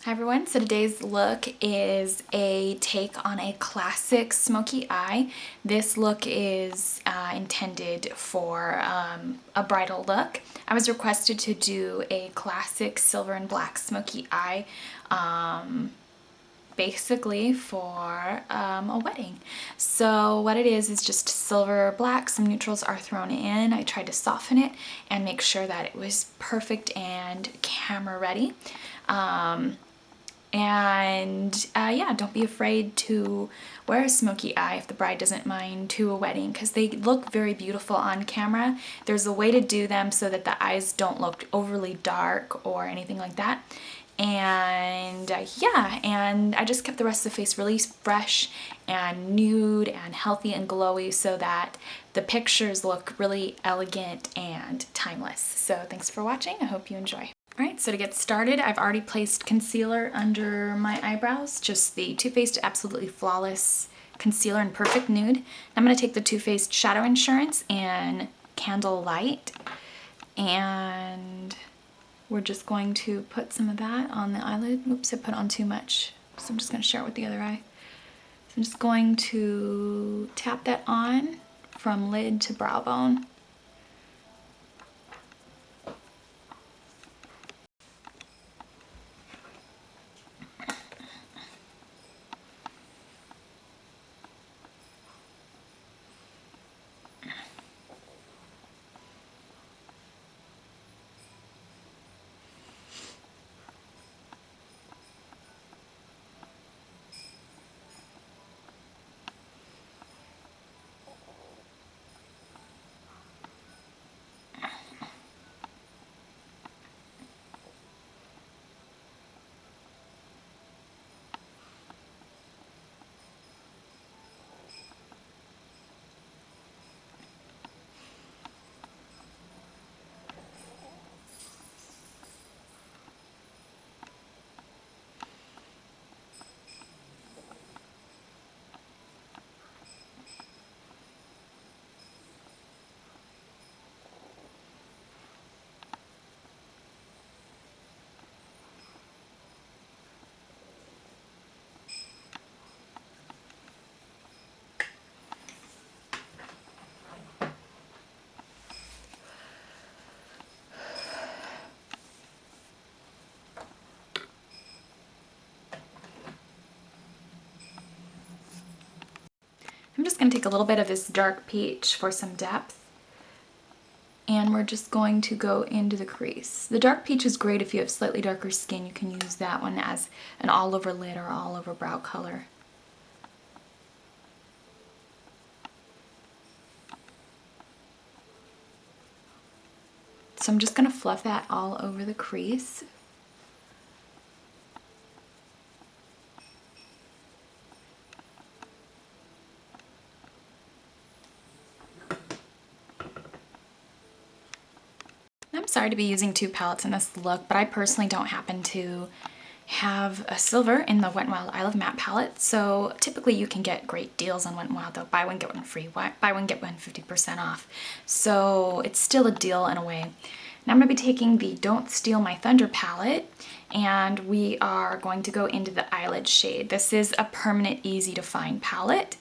Hi everyone, so today's look is a take on a classic smoky eye. This look is intended for a bridal look. I was requested to do a classic silver and black smoky eye basically for a wedding. So what it is just silver, black, some neutrals are thrown in. I tried to soften it and make sure that it was perfect and camera ready. Yeah, don't be afraid to wear a smoky eye if the bride doesn't mind to a wedding, because they look very beautiful on camera. There's a way to do them so that the eyes don't look overly dark or anything like that. And yeah, and I just kept the rest of the face really fresh and nude and healthy and glowy so that the pictures look really elegant and timeless. So thanks for watching. I hope you enjoy. Alright, so to get started, I've already placed concealer under my eyebrows, just the Too Faced Absolutely Flawless Concealer in Perfect Nude. I'm going to take the Too Faced Shadow Insurance in Candlelight, and we're just going to put some of that on the eyelid. Oops, I put on too much, so I'm just going to share it with the other eye. So I'm just going to tap that on from lid to brow bone. I'm just going to take a little bit of this dark peach for some depth, and we're just going to go into the crease. The dark peach is great if you have slightly darker skin. You can use that one as an all over lid or all over brow color. So I'm just going to fluff that all over the crease. I'm sorry to be using two palettes in this look, but I personally don't happen to have a silver in the Wet n Wild I Love Matte palette, so typically you can get great deals on Wet n Wild though. Buy one, get one free, buy one, get one 50% off. So it's still a deal in a way. Now I'm going to be taking the Don't Steal My Thunder palette, and we are going to go into the Eyelid shade. This is a permanent, easy to find palette.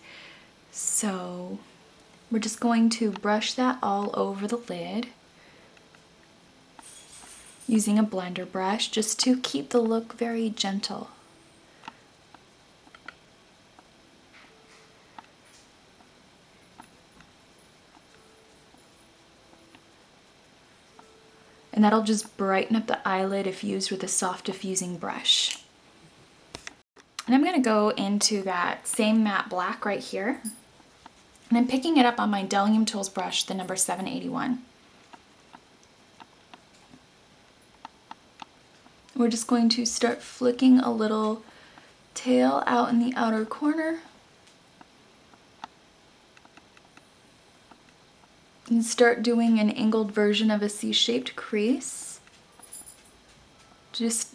So we're just going to brush that all over the lid, using a blender brush just to keep the look very gentle. And that'll just brighten up the eyelid if used with a soft diffusing brush. And I'm going to go into that same matte black right here, and I'm picking it up on my Dellium Tools brush, the number 781. We're just going to start flicking a little tail out in the outer corner and start doing an angled version of a C-shaped crease.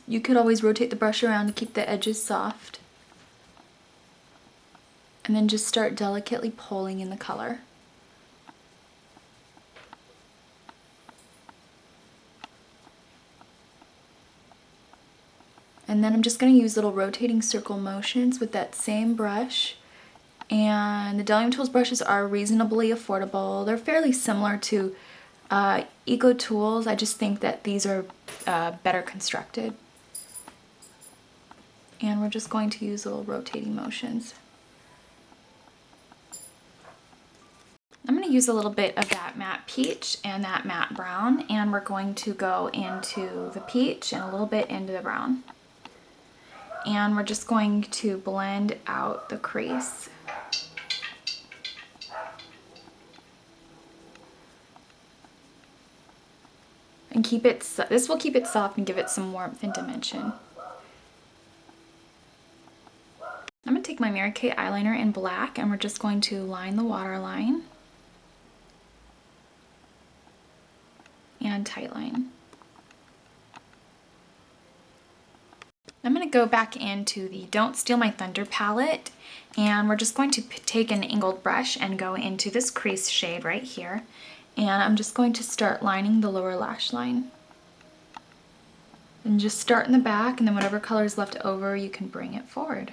You could always rotate the brush around to keep the edges soft. And then just start delicately pulling in the color. And then I'm just going to use little rotating circle motions with that same brush. And the Delium Tools brushes are reasonably affordable. They're fairly similar to Eco Tools. I just think that these are better constructed. And we're just going to use little rotating motions. I'm going to use a little bit of that matte peach and that matte brown, and we're going to go into the peach and a little bit into the brown. And we're just going to blend out the crease. And keep it, this will keep it soft and give it some warmth and dimension. I'm going to take my Mary Kay eyeliner in black, and we're just going to line the waterline and tightline. I'm going to go back into the Don't Steal My Thunder palette, and we're just going to take an angled brush and go into this crease shade right here. And I'm just going to start lining the lower lash line. And just start in the back, and then whatever color is left over, you can bring it forward.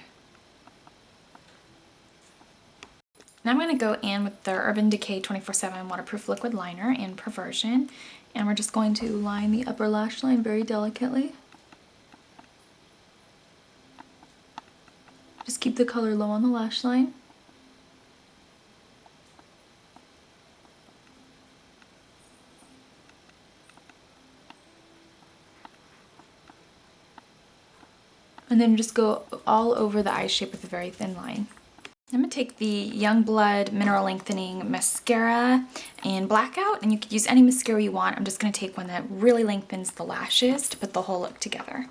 Now I'm going to go in with the Urban Decay 24/7 Waterproof Liquid Liner in Perversion, and we're just going to line the upper lash line very delicately. Just keep the color low on the lash line. And then just go all over the eye shape with a very thin line. I'm going to take the Youngblood Mineral Lengthening Mascara in Blackout, and you could use any mascara you want. I'm just going to take one that really lengthens the lashes to put the whole look together.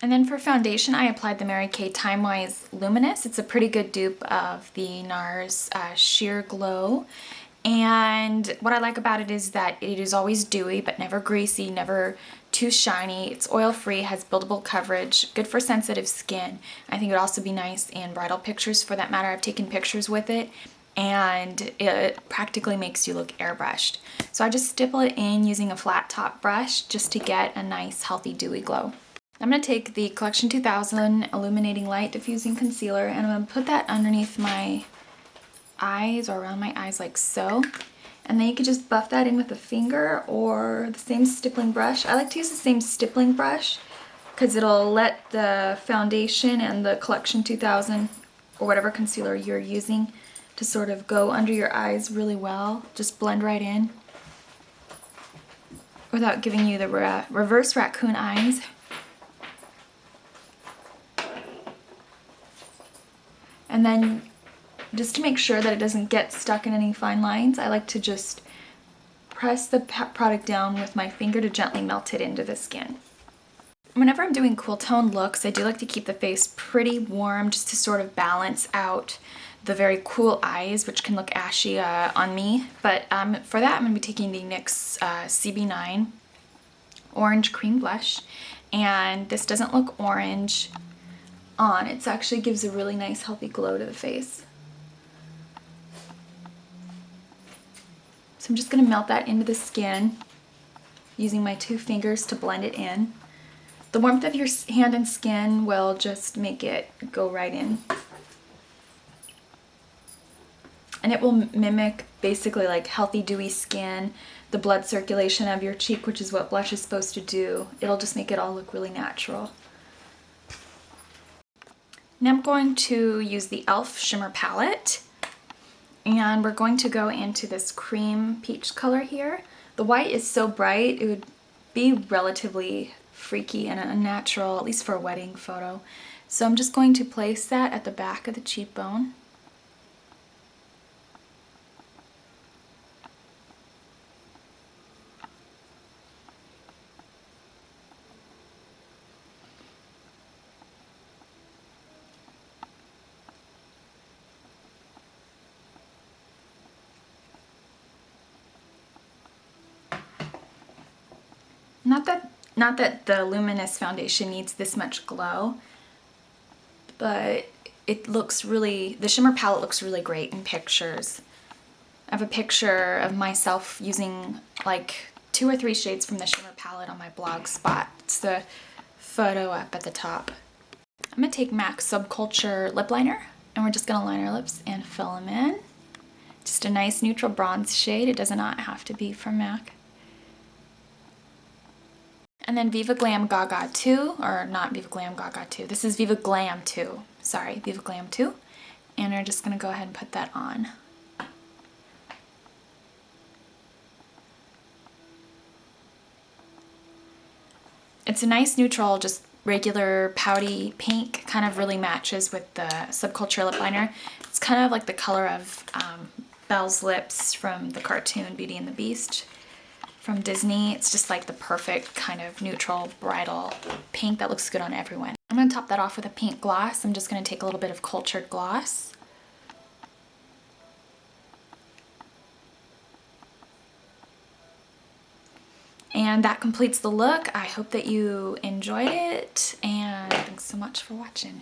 And then for foundation, I applied the Mary Kay Timewise Luminous. It's a pretty good dupe of the NARS Sheer Glow. And what I like about it is that it is always dewy, but never greasy, never too shiny. It's oil-free, has buildable coverage, good for sensitive skin. I think it would also be nice in bridal pictures for that matter. I've taken pictures with it, and it practically makes you look airbrushed. So I just stipple it in using a flat top brush just to get a nice, healthy, dewy glow. I'm going to take the Collection 2000 Illuminating Light Diffusing Concealer, and I'm going to put that underneath my eyes or around my eyes like so. And then you could just buff that in with a finger or the same stippling brush. I like to use the same stippling brush because it'll let the foundation and the Collection 2000 or whatever concealer you're using to sort of go under your eyes really well. Just blend right in without giving you the reverse raccoon eyes. And then just to make sure that it doesn't get stuck in any fine lines, I like to just press the product down with my finger to gently melt it into the skin. Whenever I'm doing cool tone looks, I do like to keep the face pretty warm just to sort of balance out the very cool eyes, which can look ashy on me. But for that, I'm going to be taking the NYX CB9 Orange Cream Blush. And this doesn't look orange on. It actually gives a really nice healthy glow to the face. So I'm just going to melt that into the skin using my two fingers to blend it in. The warmth of your hand and skin will just make it go right in. And it will mimic basically like healthy dewy skin, the blood circulation of your cheek, which is what blush is supposed to do. It'll just make it all look really natural. Now I'm going to use the e.l.f. Shimmer Palette, and we're going to go into this cream peach color here. The white is so bright, it would be relatively freaky and unnatural, at least for a wedding photo. So I'm just going to place that at the back of the cheekbone. Not that the Luminous foundation needs this much glow, but it looks really, the shimmer palette looks really great in pictures. I have a picture of myself using like 2 or 3 shades from the shimmer palette on my blog spot. It's the photo up at the top. I'm gonna take MAC Subculture lip liner, and we're just gonna line our lips and fill them in. Just a nice neutral bronze shade. It does not have to be from MAC. And then Viva Glam Gaga 2, or not Viva Glam Gaga 2. This is Viva Glam 2. Sorry, Viva Glam 2. And we're just gonna go ahead and put that on. It's a nice neutral, just regular pouty pink, kind of really matches with the Subculture lip liner. It's kind of like the color of Belle's lips from the cartoon Beauty and the Beast from Disney. It's just like the perfect kind of neutral bridal pink that looks good on everyone. I'm gonna top that off with a pink gloss. I'm just gonna take a little bit of Cultured Gloss. And that completes the look. I hope that you enjoyed it, and thanks so much for watching.